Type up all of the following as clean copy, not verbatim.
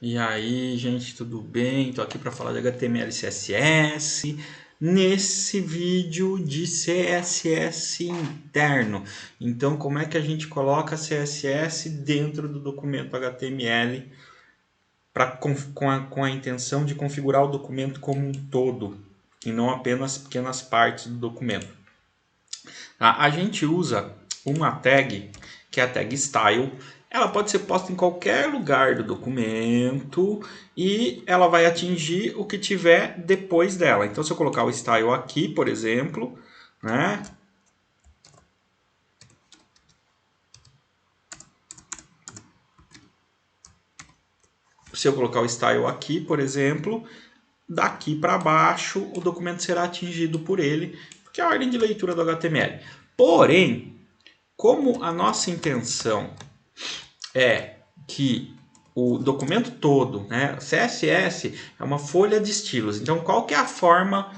E aí, gente, tudo bem? Estou aqui para falar de HTML e CSS nesse vídeo de CSS interno. Então, como é que a gente coloca CSS dentro do documento HTML com a intenção de configurar o documento como um todo e não apenas pequenas partes do documento. A gente usa uma tag, que é a tag style. Ela pode ser posta em qualquer lugar do documento e ela vai atingir o que tiver depois dela. Então, se eu colocar o style aqui, por exemplo, né? Se eu colocar o style aqui, por exemplo, daqui para baixo o documento será atingido por ele, porque é a ordem de leitura do HTML. Porém, como a nossa intenção é que o documento todo, né, CSS é uma folha de estilos, então qual que é a forma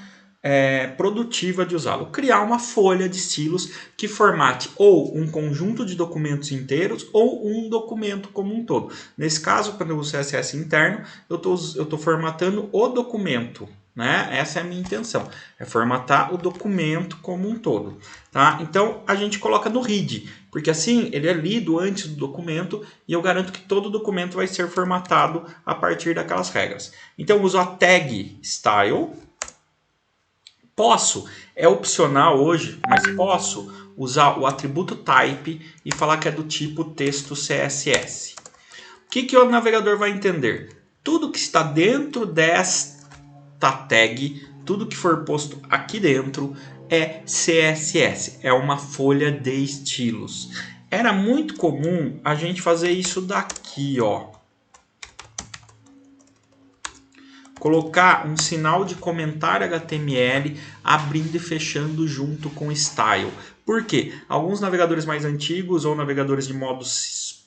produtiva de usá-lo? Criar uma folha de estilos que formate ou um conjunto de documentos inteiros ou um documento como um todo. Nesse caso, quando eu uso CSS interno, eu estou formatando o documento. Né? Essa é a minha intenção, é formatar o documento como um todo. Tá? Então, a gente coloca no read, porque assim ele é lido antes do documento e eu garanto que todo o documento vai ser formatado a partir daquelas regras. Então, eu uso a tag style. Posso, é opcional hoje, mas posso usar o atributo type e falar que é do tipo texto CSS. O que o navegador vai entender? Tudo que está dentro desta tag, tudo que for posto aqui dentro é CSS, é uma folha de estilos. Era muito comum a gente fazer isso daqui, ó. Colocar um sinal de comentário HTML abrindo e fechando junto com style. Por quê? Alguns navegadores mais antigos ou navegadores de modo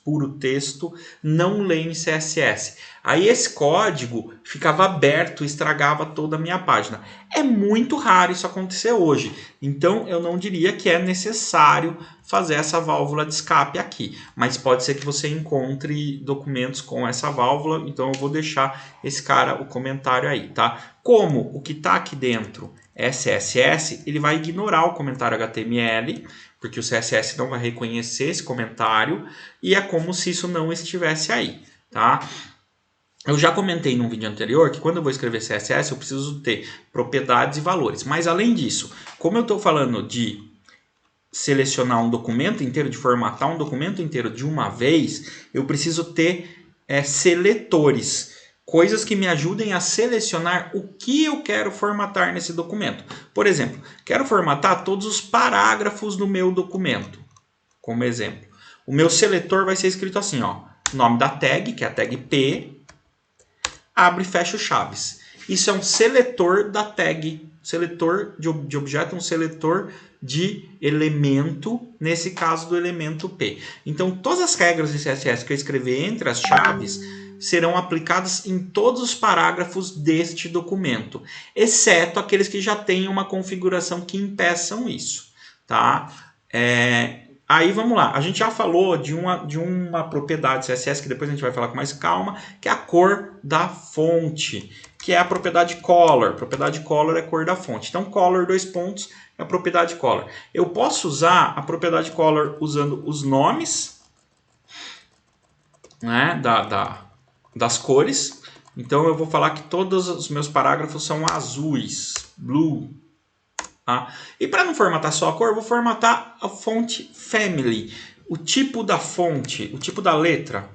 puro texto não leem CSS. Aí esse código ficava aberto e estragava toda a minha página. É muito raro isso acontecer hoje. Então eu não diria que é necessário fazer essa válvula de escape aqui. Mas pode ser que você encontre documentos com essa válvula. Então eu vou deixar o comentário aí, tá? Como o que está aqui dentro é CSS, ele vai ignorar o comentário HTML, porque o CSS não vai reconhecer esse comentário, e é como se isso não estivesse aí, tá? Eu já comentei num vídeo anterior que quando eu vou escrever CSS eu preciso ter propriedades e valores, mas além disso, como eu estou falando de selecionar um documento inteiro, de formatar um documento inteiro de uma vez, eu preciso ter seletores, coisas que me ajudem a selecionar o que eu quero formatar nesse documento. Por exemplo, quero formatar todos os parágrafos do meu documento, como exemplo. O meu seletor vai ser escrito assim, ó, nome da tag, que é a tag P, abre e fecha chaves. Isso é um seletor da tag, seletor de objeto, um seletor de elemento, nesse caso do elemento P. Então, todas as regras de CSS que eu escrever entre as chaves serão aplicadas em todos os parágrafos deste documento, exceto aqueles que já têm uma configuração que impeçam isso. Tá? Aí vamos lá, a gente já falou de uma propriedade CSS que depois a gente vai falar com mais calma, que é a cor da fonte, que é a propriedade color. Propriedade color é cor da fonte. Então color, dois pontos, é a propriedade color. Eu posso usar a propriedade color usando os nomes, né, das cores. Então eu vou falar que todos os meus parágrafos são azuis, blue. Tá? E para não formatar só a cor, eu vou formatar a fonte family, o tipo da fonte, o tipo da letra.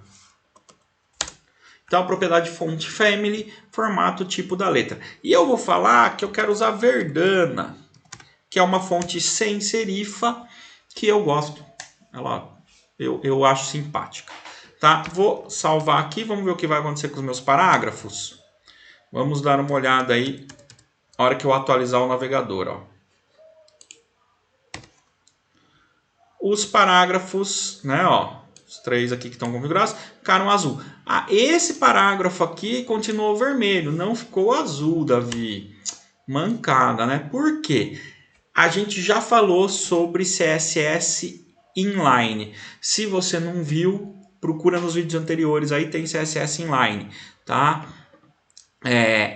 Então a propriedade fonte family formata o tipo da letra. E eu vou falar que eu quero usar Verdana, que é uma fonte sem serifa que eu gosto. Eu acho simpática. Tá? Vou salvar aqui, vamos ver o que vai acontecer com os meus parágrafos. Vamos dar uma olhada aí na hora que eu atualizar o navegador. Ó. Os parágrafos, né, ó, os três aqui que estão configurados, ficaram azul. Ah, esse parágrafo aqui continuou vermelho, não ficou azul, Davi. Mancada, né? Por quê? A gente já falou sobre CSS inline. Se você não viu, procura nos vídeos anteriores, aí tem CSS inline, tá?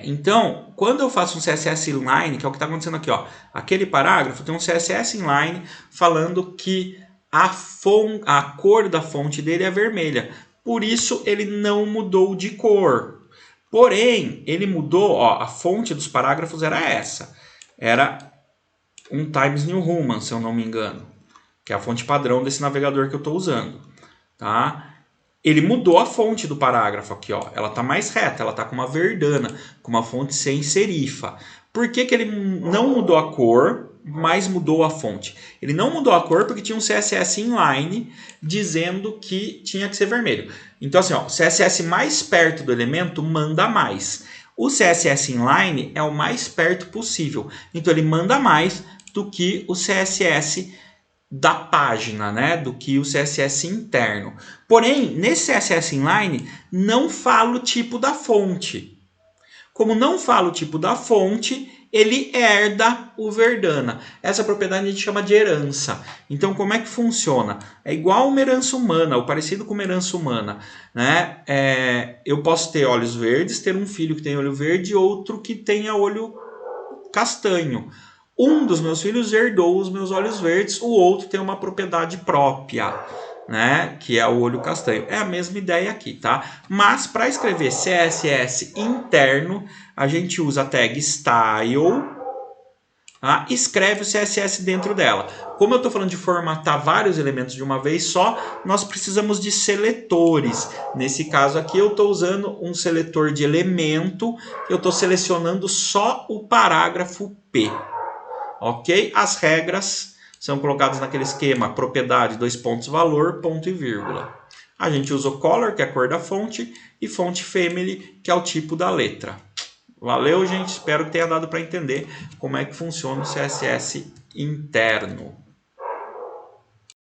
Então, quando eu faço um CSS inline, que é o que está acontecendo aqui, ó, aquele parágrafo tem um CSS inline falando que a cor da fonte dele é vermelha. Por isso, ele não mudou de cor. Porém, ele mudou, ó, a fonte dos parágrafos era essa. Era um Times New Roman, se eu não me engano, que é a fonte padrão desse navegador que eu estou usando, tá? Ele mudou a fonte do parágrafo aqui, ó. Ela está mais reta, ela está com uma verdana, com uma fonte sem serifa. Por que que ele não mudou a cor, mas mudou a fonte? Ele não mudou a cor porque tinha um CSS inline dizendo que tinha que ser vermelho. Então, assim, ó, o CSS mais perto do elemento manda mais. O CSS inline é o mais perto possível. Então, ele manda mais do que o CSS da página, né, do que o CSS interno. Porém, nesse CSS inline, não fala o tipo da fonte. Como não fala o tipo da fonte, ele herda o Verdana. Essa propriedade a gente chama de herança. Então, como é que funciona? É igual uma herança humana, ou parecido com uma herança humana, né? Eu posso ter olhos verdes, ter um filho que tem olho verde e outro que tenha olho castanho. Um dos meus filhos herdou os meus olhos verdes, o outro tem uma propriedade própria, né? Que é o olho castanho. É a mesma ideia aqui, tá? Mas para escrever CSS interno, a gente usa a tag style, tá? Escreve o CSS dentro dela. Como eu estou falando de formatar vários elementos de uma vez só, nós precisamos de seletores. Nesse caso aqui, eu estou usando um seletor de elemento, eu estou selecionando só o parágrafo P. Ok? As regras são colocadas naquele esquema propriedade, dois pontos, valor, ponto e vírgula. A gente usa o color, que é a cor da fonte, e fonte family, que é o tipo da letra. Valeu, gente. Espero que tenha dado para entender como é que funciona o CSS interno.